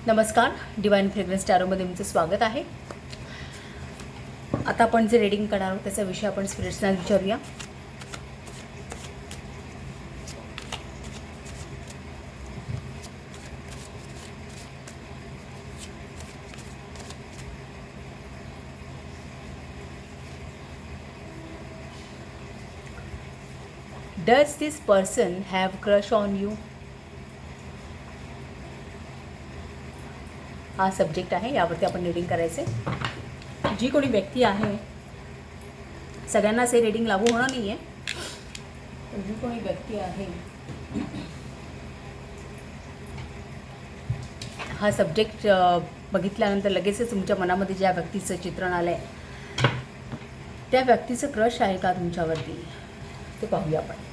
नमस्कार, divine fragrance टॅरोमध्ये तुमचं स्वागत आहे. आता आपण जे रीडिंग करणार आहोत त्याचा विषय आपण स्पिरिट्सना विचारूया. Does this person have crush on you? हा सब्जेक्ट आहे, यावरती आपण रीडिंग करायचे. जी कोणी व्यक्ती आहे, सगळ्यांनाच हे रीडिंग लागू होणार नाही आहे, पण जी कोणी व्यक्ती आहे हा सब्जेक्ट बघितल्यानंतर लगेचच तुमच्या मनामध्ये ज्या व्यक्तीचं चित्रण आलं आहे त्या व्यक्तीचं क्रश आहे का तुमच्यावरती ते पाहूया आपण.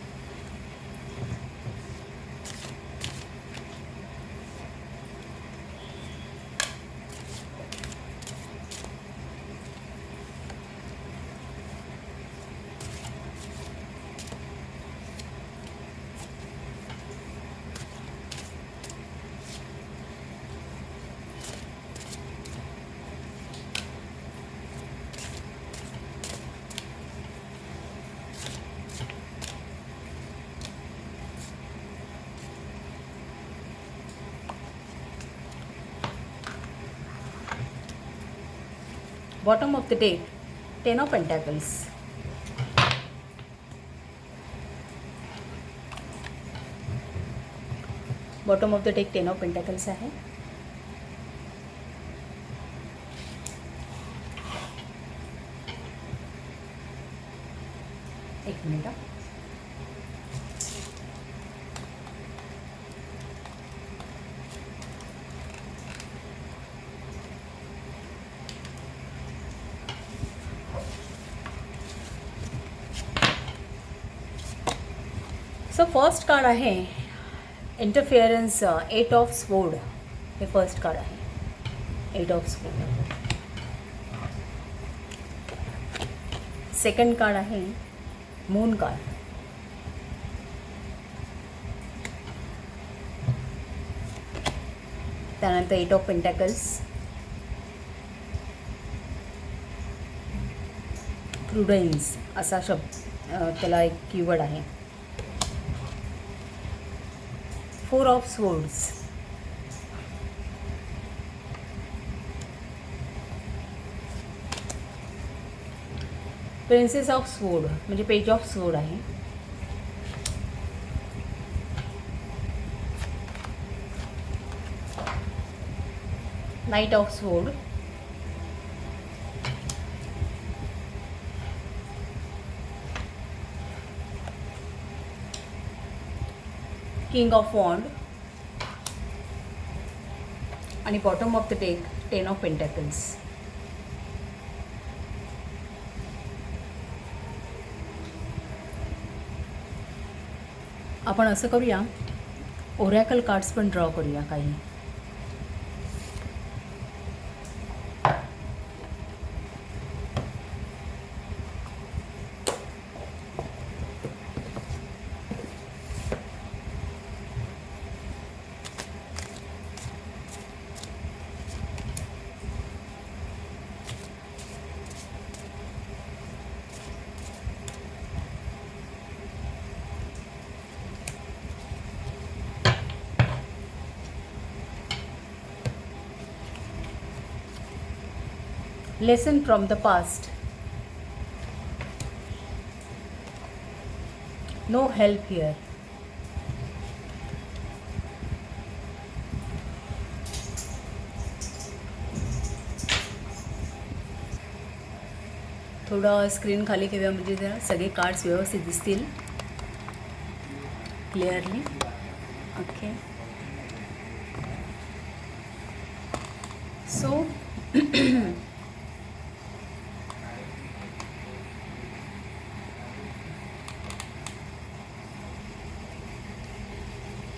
Bottom of the deck, Ten of Pentacles. Bottom of the deck, Ten of Pentacles आहे. एक मिनिट. सो फर्स्ट कार्ड आहे इंटरफिअरन्स, एट ऑफ स्वोर्ड. हे फर्स्ट कार्ड आहे, eight of sword. Second card आहे मून कार्ड. त्यानंतर eight of pentacles, prudence असा शब्द त्याला एक कीवर्ड आहे. Four of swords, princess of sword म्हणजे पेज ऑफ स्वोर्ड आहे. Knight of sword, king of wand आणि bottom of the deck ten of pentacles. आपण असं करूया, ओरॅकल कार्ड्स पण ड्रॉ करूया काही. Lesson from the past. No help here. थोडं स्क्रीन खाली घेऊया म्हणजे जरा सगळे कार्ड्स व्यवस्थित दिसतील क्लिअरली. ओके, सो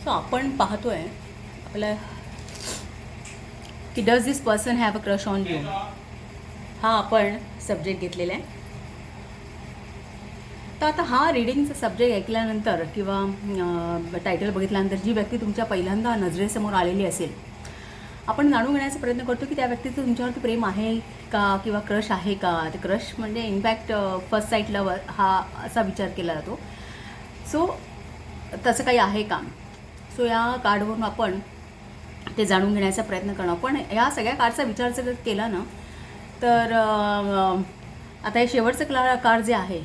आपण पाहतोय आपला की does this person have a crush on you. हा आपण सब्जेक्ट घेतलेला आहे. तर आता हा रीडिंगचा सब्जेक्ट ऐकल्यानंतर किंवा टायटल बघितल्यानंतर जी व्यक्ती तुमच्या पहिल्यांदा नजरेसमोर आलेली असेल आपण जाणून घेण्याचा प्रयत्न करतो की त्या व्यक्तीचं तुमच्यावरती प्रेम आहे का किंवा क्रश आहे का. ते क्रश म्हणजे इनफॅक्ट फर्स्ट साईट लव्ह हा असा विचार केला जातो. सो तसं काही आहे का. सो या कार्डवरून आपण ते जाणून घेण्याचा प्रयत्न करणं. पण ह्या सगळ्या कार्डचा विचार जर केला ना तर आता हे शेवटचं कार्ड जे आहे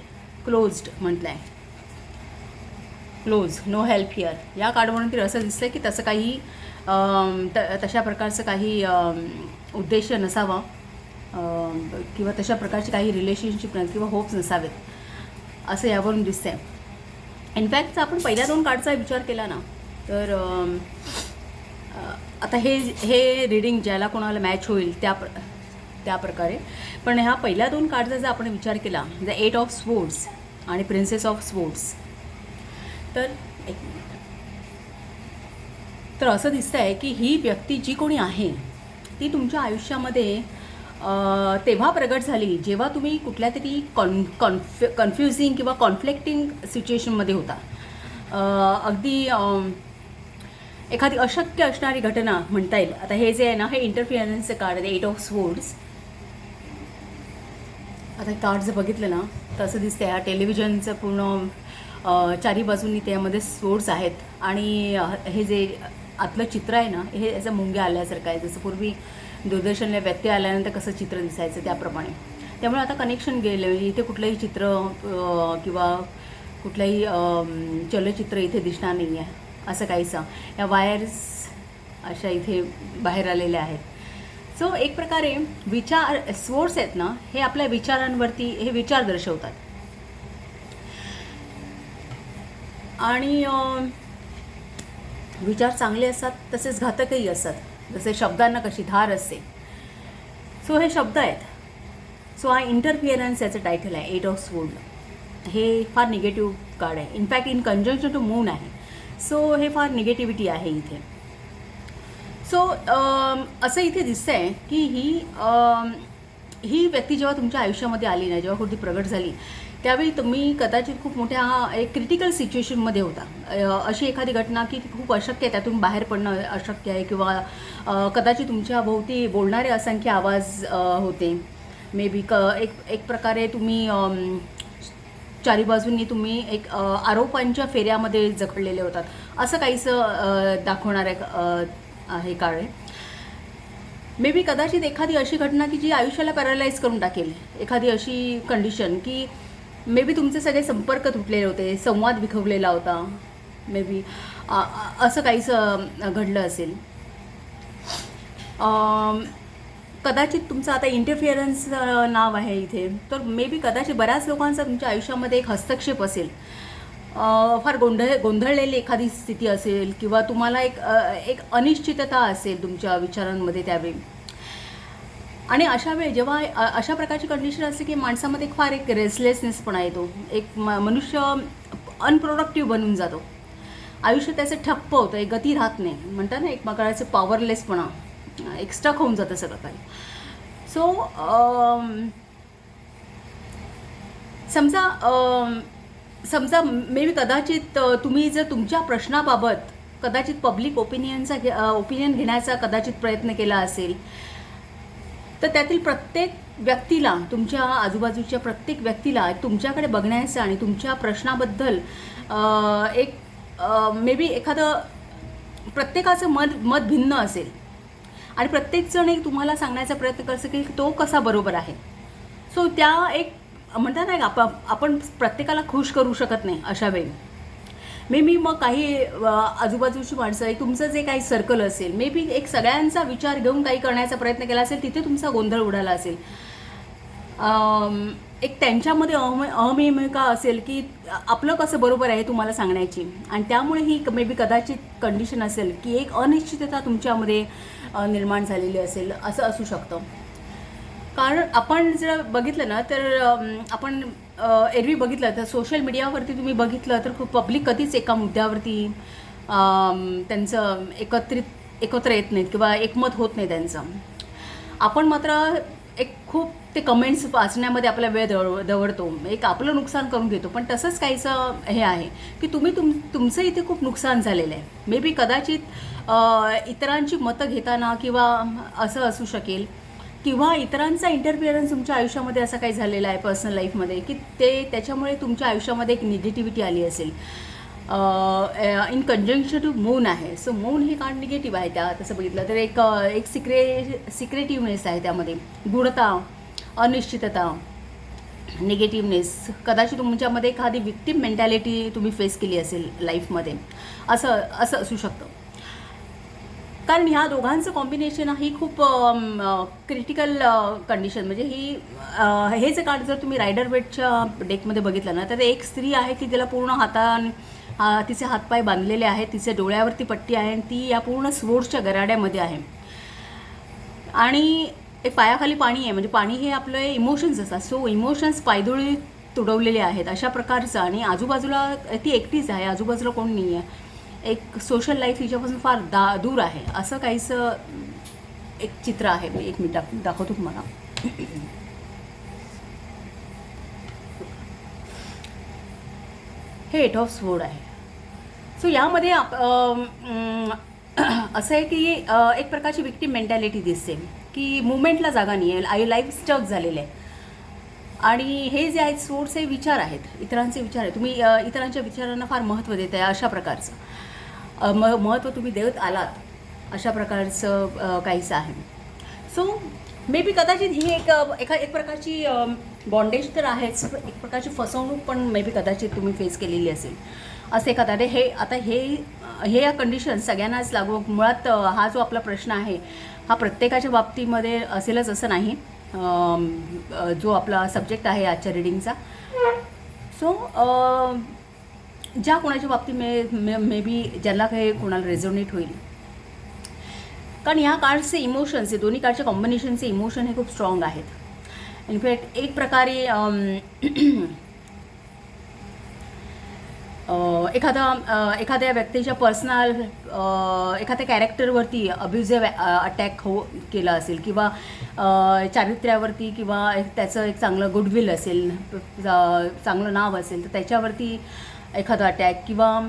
क्लोज्ड म्हटलं आहे. Close, no help here. या कार्डवरून तरी असं दिसतं की तसं काही तशा प्रकारचं काही उद्देश नसावा किंवा तशा प्रकारची काही रिलेशनशिप किंवा होप्स नसावेत असं यावरून दिसतं आहे. इनफॅक्ट आपण पहिल्या 2 कार्डचा विचार केला ना तर आता हे रीडिंग ज्याला कोणाला मॅच होईल त्या प्रकारे. पण ह्या पहिल्या 2 कार्डचा जर आपण विचार केला द 8 ऑफ स्वॉर्ड्स आणि प्रिन्सेस ऑफ स्वॉर्ड्स तर एक मिनिट. तर असं दिसतं आहे की ही व्यक्ती जी कोणी आहे ती तुमच्या आयुष्यामध्ये तेव्हा प्रगट झाली जेव्हा तुम्ही कुठल्या तरी कन्फ्युजिंग किंवा कॉन्फ्लिक्टिंग सिच्युएशनमध्ये होता. अगदी एखादी अशक्य असणारी घटना म्हणता येईल. आता हे जे आहे ना हे इंटरफिअरन्सचं कार्ड आहे 8 ऑफ स्वॉर्ड्स. आता हे कार्ड जर बघितलं ना तर असं दिसतं ह्या टेलिव्हिजनचं पूर्ण चारी बाजूंनी त्यामध्ये स्वॉर्ड्स आहेत आणि हे जे आतलं चित्र आहे ना हे असं मुंग्या आल्यासारखं आहे. जसं पूर्वी दूरदर्शनला व्यत्यय आल्यानंतर कसं चित्र दिसायचं त्याप्रमाणे. त्यामुळे आता कनेक्शन गेलं. इथे कुठलंही चित्र किंवा कुठलंही चलचित्र इथे दिसणार नाही आहे असं काहीसं. या वायर्स अशा इथे बाहेर आलेल्या आहेत. सो एक प्रकारे विचार स्वॉर्ड्स आहेत ना हे आपल्या विचारांवरती हे विचार दर्शवतात आणि विचार चांगले असतात तसेच घातकही असतात. जसे शब्दांना कशी धार असते. सो हे शब्द आहेत. सो हा इंटरफिअरन्स याचं टायटल आहे 8 ऑफ स्वॉर्ड. हे फार निगेटिव्ह कार्ड आहे. In fact in conjunction to moon आहे. सो हे फार निगेटिव्हिटी आहे इथे. सो असं इथे दिसतं आहे की ही व्यक्ती जेव्हा तुमच्या आयुष्यामध्ये आली ना जेव्हा कुठे प्रगट झाली त्यावेळी तुम्ही कदाचित खूप मोठ्या एक क्रिटिकल सिच्युएशनमध्ये होता. अशी एखादी घटना की खूप अशक्य आहे त्यातून बाहेर पडणं अशक्य आहे किंवा कदाचित तुमच्या भोवती बोलणारे असंख्य आवाज होते. मे बी एक प्रकारे तुम्ही चारी बाजूंनी तुम्ही एक आरोपांच्या फेऱ्यामध्ये जखडलेले होतात असं काहीसं दाखवणारं हे कार्ड आहे. मे बी कदाचित एखादी अशी घटना की जी आयुष्याला पॅरालाइज करून टाकेल. एखादी अशी कंडिशन की मे बी तुमचे सगळे संपर्क तुटलेले होते, संवाद विखवलेला होता. मे बी असं काहीसं घडलं असेल. कदाचित तुमचं आता इंटरफिअरन्स नाव आहे इथे. तर मे बी कदाचित बऱ्याच लोकांचा तुमच्या आयुष्यामध्ये एक हस्तक्षेप असेल. फार गोंधळलेली एखादी स्थिती असेल किंवा तुम्हाला एक अनिश्चितता असेल तुमच्या विचारांमध्ये त्यावेळी. आणि अशा वेळी जेव्हा अशा प्रकारची कंडिशन असते की माणसामध्ये फार एक रेसलेसनेसपणा येतो. एक मनुष्य अनप्रोडक्टिव्ह बनून जातो. आयुष्य त्याचं ठप्प होतं. एक गती राहत नाही. म्हणतात ना एक प्रकारचं पॉवरलेसपणा एक स्टक होऊन जातं सगळं काही. सो समजा मे बी कदाचित तुम्ही जर तुमच्या प्रश्नाबाबत कदाचित पब्लिक ओपिनियन घेण्याचा कदाचित प्रयत्न केला असेल तर त्यातील प्रत्येक व्यक्तीला तुमच्या आजूबाजूच्या प्रत्येक व्यक्तीला तुमच्याकडे बघण्याचं आणि तुमच्या प्रश्नाबद्दल एक मे बी एखादं प्रत्येकाचं मत भिन्न असेल आणि प्रत्येकजण एक तुम्हाला सांगण्याचा प्रयत्न करतो की तो कसा बरोबर आहे. सो त्या एक म्हणतात ना आपण प्रत्येकाला खुश करू शकत नाही अशा वेळी. मे बी मग काही आजूबाजूची माणसं तुमचं जे काही सर्कल असेल मे बी एक सगळ्यांचा विचार घेऊन काही करण्याचा प्रयत्न केला असेल तिथे तुमचा गोंधळ उडाला असेल. एक त्यांच्यामध्ये अहमिका असेल की आपलं कसं बरोबर आहे तुम्हाला सांगण्याची आणि त्यामुळे ही मे बी कदाचित कंडिशन असेल की एक अनिश्चितता तुमच्यामध्ये निर्माण झालेली असेल असं असू शकतं. कारण आपण जर बघितलं ना तर आपण एरवी बघितलं तर सोशल मीडियावरती तुम्ही बघितलं तर खूप पब्लिक कधीच एका मुद्द्यावरती त्यांचं एकत्र येत नाहीत किंवा एकमत होत नाही त्यांचं. आपण मात्र एक खूप ते कमेंट्स वाचण्यामध्ये आपला वेळ दवडतो. एक आपलं नुकसान करून घेतो. पण तसंच काहीचं हे आहे की तुमचं इथे खूप नुकसान झालेलं आहे. मे बी कदाचित इतरांची मतं घेताना किंवा असं असू शकेल, किंवा इतरांचा इंटरफिअरन्स तुमच्या आयुष्यामध्ये असं काही झालेलं आहे पर्सनल लाईफमध्ये की त्याच्यामुळे तुमच्या आयुष्यामध्ये एक निगेटिव्हिटी आली असेल. इन कंजंक्शन टू मून आहे. सो मून ही कार्ड निगेटिव्ह आहे. त्या तसं बघितलं तर एक सिक्रेटिव्हनेस आहे त्यामध्ये, गूढता, अनिश्चितता, निगेटिव्हनेस. कदाचित तुमच्यामध्ये एखादी विक्टिम मेंटॅलिटी तुम्ही फेस केली असेल लाईफमध्ये, असं असू शकतं. कारण ह्या दोघांचं कॉम्बिनेशन ही खूप क्रिटिकल कंडिशन, म्हणजे हे जे कार्ड जर तुम्ही रायडर वेटच्या डेकमध्ये बघितलं ना, तर एक स्त्री आहे की तिला पूर्ण तिचे हातपाय बांधलेले आहेत, तिचे डोळ्यावरती पट्टी आहे आणि ती या पूर्ण स्वोर्ड्सच्या गराड्यामध्ये आहे. आणि एक पायाखाली पाणी आहे, म्हणजे पाणी हे आपले इमोशन्स असतात. सो इमोशन्स पायदुळी तुडवलेले आहेत अशा प्रकारचं. आणि आजूबाजूला ती एकटीच आहे, आजूबाजूला कोण नाही आहे. एक सोशल लाईफ हिच्यापासून फार दूर आहे, असं काहीसं एक चित्र आहे. मी एक मिनिट दाखवतो तुम्हाला. हे 8 ऑफ स्वोर्ड आहे. सो यामध्ये असं आहे की एक प्रकारची विक्टिम मेंटॅलिटी दिसते की मुवमेंटला जागा नाही आहे, लाईफ स्टक झालेलं आहे. आणि हे जे आहेत सोर्स हे विचार आहेत, इतरांचे विचार आहेत. तुम्ही इतरांच्या विचारांना फार महत्त्व देत आहे अशा प्रकारचं महत्त्व तुम्ही देत आलात अशा प्रकारचं काहीसं आहे. सो मे बी कदाचित ही एक प्रकारची बॉन्डेज तर आहेच, एक प्रकारची फसवणूक पण मे बी कदाचित तुम्ही फेस केलेली असेल असं एखादा. हे या कंडिशन सगळ्यांनाच लागू. मुळात हा जो आपला प्रश्न आहे हा प्रत्येकाच्या बाबतीमध्ये असेलच असं नाही, जो आपला सब्जेक्ट आहे आजच्या रिडिंगचा. सो ज्या कोणाच्या बाबतीत मे बी ज्याला काही कोणाला रेझोनेट होईल. कारण ह्या कार्ड्सचे इमोशन्स, हे दोन्ही कार्डच्या कॉम्बिनेशनचे इमोशन हे खूप स्ट्रॉंग आहेत. इनफॅक्ट एक प्रकारे एखाद्या व्यक्तीच्या पर्सनल एखाद्या कॅरेक्टरवरती अब्युझिव्ह अटॅक केला असेल, किंवा चारित्र्यावरती, किंवा त्याचं एक चांगलं गुडविल असेल, चांगलं नाव असेल तर त्याच्यावरती एखादा अटॅक, किंवा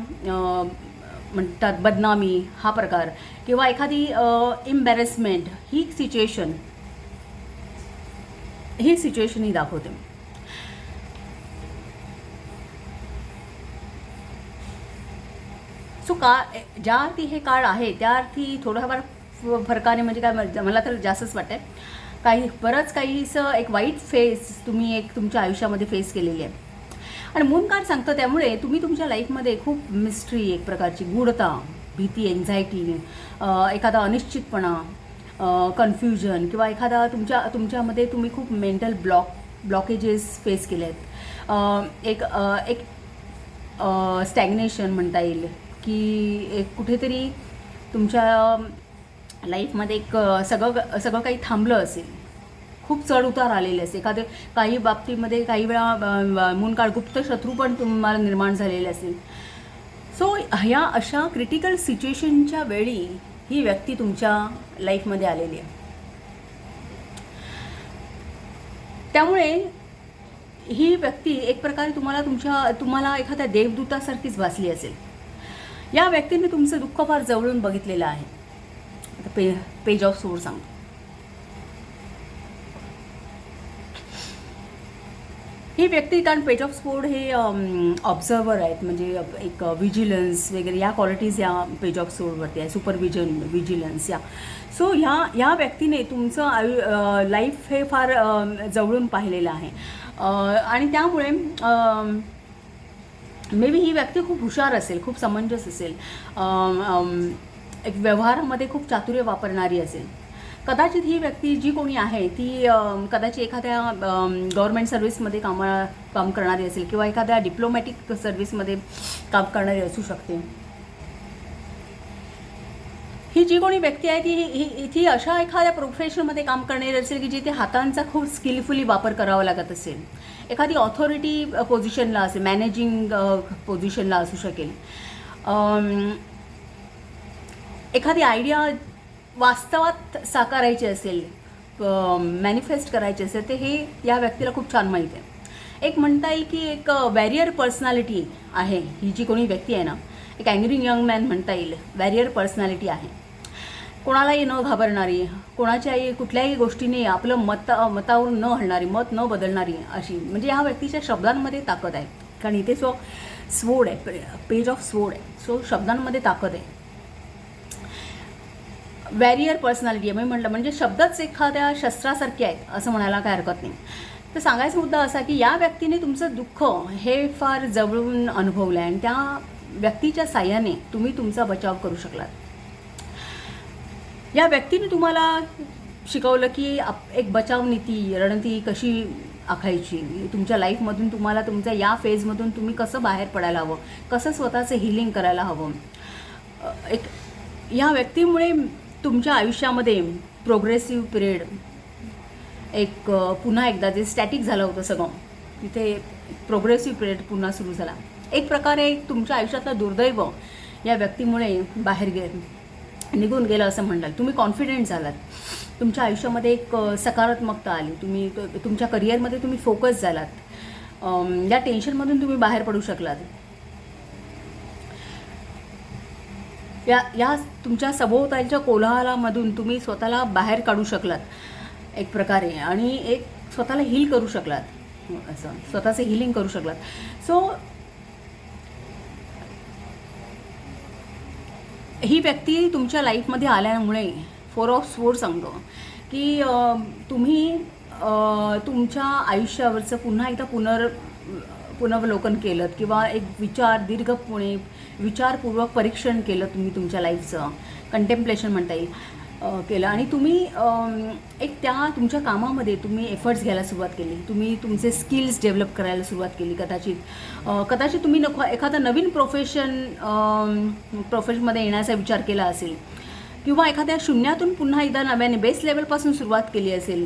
म्हणतात बदनामी हा प्रकार, किंवा एखादी इम्बॅरेसमेंट, ही सिच्युएशन ही दाखवते. सो ज्या अर्थी हे कार्ड आहे त्या अर्थी थोडाफार फरकाने, म्हणजे काय मला तर जास्तच वाटतं बरंच काहीसं एक वाईट फेस तुम्ही तुमच्या आयुष्यामध्ये फेस केलेली आहे. आणि मून कार्ड सांगतं त्यामुळे तुम्ही तुमच्या लाईफमध्ये खूप मिस्ट्री, एक प्रकारची गूढता, भीती, एन्झायटी, एखादा अनिश्चितपणा, कन्फ्युजन, किंवा एखादा तुमच्यामध्ये तुम्ही खूप मेंटल ब्लॉकेजेस फेस केले आहेत. एक स्टॅग्नेशन म्हणता येईल की एक कुठेतरी तुमच्या लाईफमध्ये सगळं काही थांबलं असेल, खूप चढ उतार आलेले असेल. काही बाबतीमध्ये काही वेळा मून कार्ड गुप्त शत्रू पण तुम्हाला निर्माण झालेले असेल. सो ह्या अशा क्रिटिकल सिच्युएशनच्या वेळी ही व्यक्ती तुमच्या लाईफमध्ये आलेली आहे. त्यामुळे ही व्यक्ती एक प्रकारे तुम्हाला एखाद्या देवदूतासारखीच भासली असेल. या व्यक्तीने तुमचं दुःख फार जवळून बघितलेलं आहे. आता पेज ऑफ सोर्ड सांगतो. ही व्यक्ती, कारण पेज ऑफ सोर्ड हे ऑब्झर्वर आहेत, म्हणजे एक विजिलन्स वगैरे या क्वालिटीज या पेज ऑफ सोर्डवरती आहे, सुपरविजन, विजिलन्स या. सो ह्या व्यक्तीने तुमचं लाईफ हे फार जवळून पाहिलेलं आहे. आणि त्यामुळे मे बी ही व्यक्ती खूप हुशार असेल, खूप समंजस असेल, एक व्यवहारामध्ये खूप चातुर्य वापरणारी असेल. कदाचित ही व्यक्ती जी कोणी आहे ती कदाचित एखाद्या गव्हर्मेंट सर्व्हिसमध्ये काम करणारी असेल, किंवा एखाद्या डिप्लोमॅटिक सर्व्हिसमध्ये काम करणारी असू शकते. ही जी कोणी व्यक्ती आहे ती अशा एखाद्या प्रोफेशनमध्ये काम करणारी असेल की जिथे हातांचा खूप स्किलफुली वापर करावा लागत असेल. एखादी ऑथॉरिटी पोझिशनला असेल, मॅनेजिंग पोझिशनला असू शकेल. एखादी आयडिया वास्तवात साकारायची असेल, मॅनिफेस्ट करायची असेल, तर हे या व्यक्तीला खूप छान माहीत आहे. एक म्हणता येईल की एक वॅरियर पर्सनॅलिटी आहे ही जी कोणी व्यक्ती आहे ना. एक अँग्री यंग मॅन म्हणता येईल. वॅरियर पर्सनॅलिटी आहे, कोणालाही न घाबरणारी, कोणाच्याही कुठल्याही गोष्टीने आपलं मतावरून न हलणारी, मत न बदलणारी अशी. म्हणजे ह्या व्यक्तीच्या शब्दांमध्ये ताकद आहे. कारण इथे स्वोर्ड आहे, पेज ऑफ स्वोर्ड आहे. सो शब्दांमध्ये ताकद आहे. वॅरियर पर्सनॅलिटी आहे. मी म्हटलं म्हणजे शब्दच एखाद्या शस्त्रासारखे आहेत असं म्हणायला काय हरकत नाही. तर सांगायचा मुद्दा असा की या व्यक्तीने तुमचं दुःख हे फार जवळून अनुभवलं आहे आणि त्या व्यक्तीच्या साह्याने तुम्ही तुमचा बचाव करू शकलात. या व्यक्तीने तुम्हाला शिकवलं की एक बचाव नीती, रणनीती कशी आखायची. तुमच्या लाईफमधून तुम्हाला तुमच्या या फेजमधून तुम्ही कसं बाहेर पडायला हवं, कसं स्वतःचं हिलिंग करायला हवं. एक या व्यक्तीमुळे तुमच्या आयुष्यामध्ये प्रोग्रेसिव्ह पिरियड एक पुन्हा एकदा जे स्टॅटिक झालं होतं सगळं, तिथे प्रोग्रेसिव्ह पिरियड पुन्हा सुरू झाला. एक प्रकारे तुमच्या आयुष्यातलं दुर्दैव या व्यक्तीमुळे बाहेर निघून गेलं असं म्हणाल. तुम्ही कॉन्फिडेंट झालात, तुमच्या आयुष्यामध्ये एक सकारात्मकता आली, तुम्ही तुमच्या करिअरमध्ये तुम्ही फोकस झालात, या टेन्शनमधून तुम्ही बाहेर पडू शकलात. या तुमच्या सभोवतालच्या कोलाहलामधून तुम्ही स्वतःला बाहेर काढू शकलात एक प्रकारे आणि एक स्वतःला हील करू शकलात, असं स्वतःचं हिलिंग करू शकलात. सो ही व्यक्ती तुमच्या लाईफमध्ये आल्यामुळे 4 ऑफ स्वोर्ड सांगतो की तुम्ही तुमच्या आयुष्यावरचं पुन्हा एकदा पुनर्वलोकन केलं किंवा एक दीर्घपणे विचारपूर्वक परीक्षण केलं तुम्ही तुमच्या लाईफचं, कंटेम्प्लेशन म्हणता येईल, केलं. आणि तुम्ही एक त्या तुमच्या कामामध्ये तुम्ही एफर्ट्स घ्यायला सुरुवात केली, तुम्ही तुमचे स्किल्स डेव्हलप करायला सुरुवात केली. कदाचित तुम्ही एखादं नवीन प्रोफेशनमध्ये येण्याचा विचार केला असेल किंवा एखाद्या शून्यातून पुन्हा एकदा नव्याने बेस लेवलपासून सुरुवात केली असेल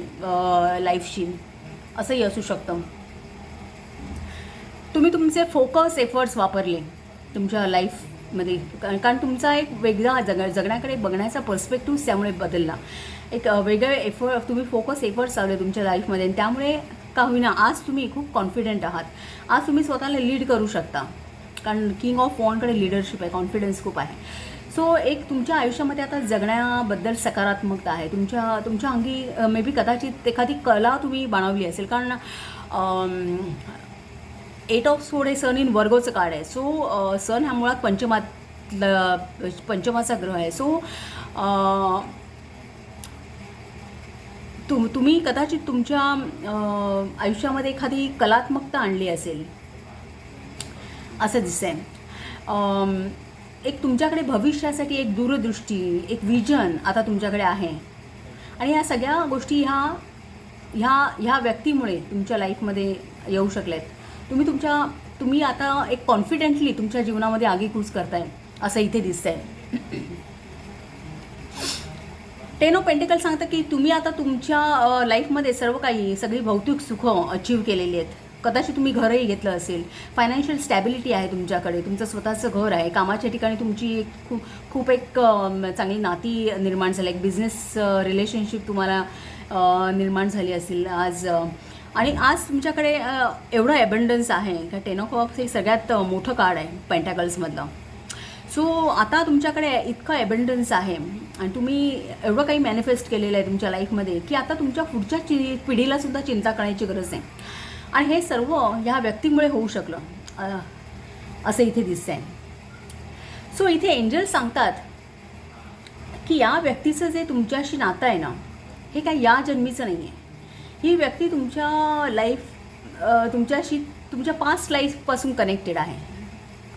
लाईफची, असंही असू शकतं. तुम्ही तुमचे फोकस एफर्ट्स वापरले तुमच्या लाईफमध्ये, कारण तुमचा एक वेगळा जगण्याकडे बघण्याचा पर्स्पेक्टिव्ह त्यामुळे बदलला. एक वेगळे तुम्ही फोकस एफर्ट्स लावले तुमच्या लाईफमध्ये आणि त्यामुळे का होईना आज तुम्ही खूप कॉन्फिडंट आहात. आज तुम्ही स्वतःला लीड करू शकता, कारण किंग ऑफ वॉन्डकडे लिडरशिप आहे, कॉन्फिडन्स खूप आहे. सो एक तुमच्या आयुष्यामध्ये आता जगण्याबद्दल सकारात्मकता आहे. तुमच्या अंगी मे बी कदाचित एखादी कला तुम्ही बनवली असेल, कारण 8 ऑफ स्वोर्ड हे सन इन वर्गोचं कार्ड आहे. सो सन हा मुळात पंचमाचा ग्रह आहे. सो तुम्ही कदाचित तुमच्या आयुष्यामध्ये एखादी कलात्मकता आणली असेल असं दिसतंय. एक तुमच्याकडे भविष्यासाठी एक दूरदृष्टी, एक विजन आता तुमच्याकडे आहे आणि या सगळ्या गोष्टी ह्या व्यक्तीमुळे तुमच्या लाईफमध्ये येऊ शकल्यात. तुम्ही आता एक कॉन्फिडेंटली तुमच्या जीवनामध्ये आगेकूच करताय असं इथे दिसतंय. 10 ऑफ पेंटिकल सांगतं की तुम्ही आता तुमच्या लाईफमध्ये सगळी भौतिक सुखं अचीव केलेली आहेत. कदाचित तुम्ही घरही घेतलं असेल, फायनान्शियल स्टॅबिलिटी आहे तुमच्याकडे, तुमचं स्वतःचं घर आहे, कामाच्या ठिकाणी तुमची खूप एक चांगली नाती निर्माण झाली, एक बिझनेस रिलेशनशिप तुम्हाला निर्माण झाली असेल आज. आणि आज तुमच्याकडे एवढं ॲबंडन्स आहे का 10 ऑफ कप्स हे सगळ्यात मोठं कार्ड आहे पेंटॅकल्समधलं. सो आता तुमच्याकडे इतकं ॲबंडन्स आहे आणि तुम्ही एवढं काही मॅनिफेस्ट केलेलं आहे तुमच्या लाईफमध्ये की आता तुमच्या पुढच्या पिढीलासुद्धा चिंता करण्याची गरज आहे. आणि हे सर्व ह्या व्यक्तीमुळे होऊ शकलं असं इथे दिसतंय. सो इथे एंजल्स सांगतात की या व्यक्तीचं जे तुमच्याशी नातं आहे ना, हे काय या जन्मीचं नाही आहे. ही व्यक्ती तुमच्या पास्ट लाईफपासून कनेक्टेड आहे,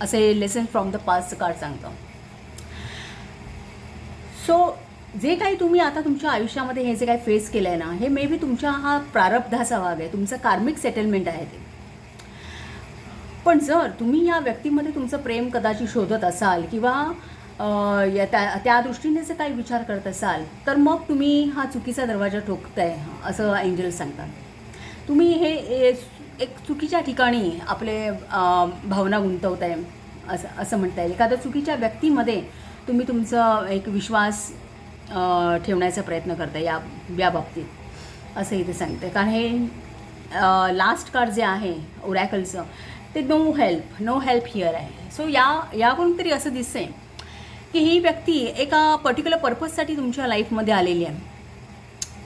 असे lesson from the past card सांगतं. सो जे काही तुम्ही आता तुमच्या आयुष्यामध्ये हे जे काही फेस केलं आहे ना, हे मे बी तुमच्या हा प्रारब्धाचा भाग आहे, तुमचं कार्मिक सेटलमेंट आहे ते. पण जर तुम्ही या व्यक्तीमध्ये तुमचं प्रेम कदाचित शोधत असाल किंवा त्या दृष्टीने जर काही विचार करत असाल, तर मग तुम्ही हा चुकीचा दरवाजा ठोकताय असं एंजल्स सांगतात. तुम्ही हे एक चुकीच्या ठिकाणी आपले भावना गुंतवताय असं म्हणता येईल. एखाद्या चुकीच्या व्यक्तीमध्ये तुम्ही तुमचा एक विश्वास ठेवण्याचा प्रयत्न करताय या बाबतीत असं इथे सांगतं. कारण हे लास्ट कार्ड जे आहे ओरॅकलचं, ते नो हेल्प हिअर आहे. सो याकडून तरी असं दिसतंय की ही व्यक्ती एका पर्टिक्युलर पर्पजसाठी तुमच्या लाईफमध्ये आलेली आहे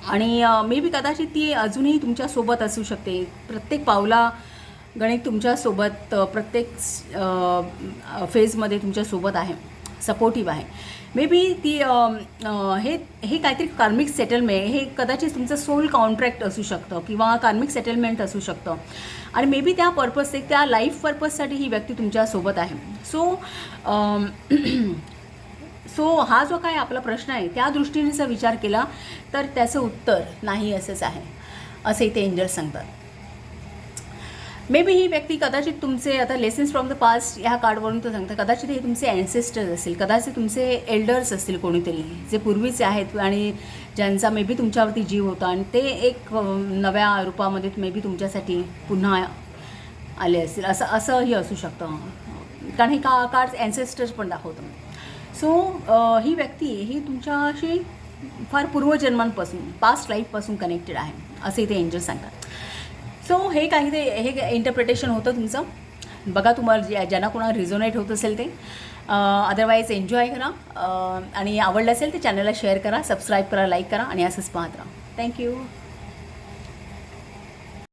आणि मे बी कदाचित ती अजूनही तुमच्यासोबत असू शकते. प्रत्येक पावला गणित तुमच्यासोबत, प्रत्येक फेजमध्ये तुमच्यासोबत आहे, सपोर्टिव्ह आहे. मे बी ती हे काहीतरी कार्मिक सेटलमेंट, हे कदाचित तुमचं सोल कॉन्ट्रॅक्ट असू शकतं किंवा कार्मिक सेटलमेंट असू शकतं आणि मे बी त्या त्या लाईफ पर्पजसाठी ही व्यक्ती तुमच्यासोबत आहे. सो हा जो काय आपला प्रश्न आहे त्या दृष्टीने जर विचार केला तर त्याचं उत्तर नाही असंच आहे, असे इथे एंजल्स सांगतात. मे बी ही व्यक्ती कदाचित तुमचे, आता लेसन्स फ्रॉम द पास्ट ह्या कार्डवरून तर सांगतं, कदाचित हे तुमचे ॲन्सेस्टर्स असतील, कदाचित तुमचे एल्डर्स असतील कोणीतरी जे पूर्वीचे आहेत आणि ज्यांचा मे बी तुमच्यावरती जीव होता आणि ते एक नव्या रूपामध्ये मे बी तुमच्यासाठी पुन्हा आले असतील, असंही असू शकतं, कारण हे कार्ड्स ॲन्सेस्टर्स पण दाखवतं. सो ही व्यक्ती ही तुमच्याशी फार पूर्वजन्मांपासून, पास्ट लाईफपासून कनेक्टेड आहे, असे इथे एंजल्स सांगतात. सो हे हे इंटरप्रिटेशन होतं तुमचं. बघा तुम्हाला ज्यांना कोणाला रिझोनेट होत असेल ते. अदरवाईज एन्जॉय करा आणि आवडलं असेल तर चॅनलला शेअर करा, सबस्क्राईब करा, लाईक करा आणि असंच पाहत राहा. थँक्यू.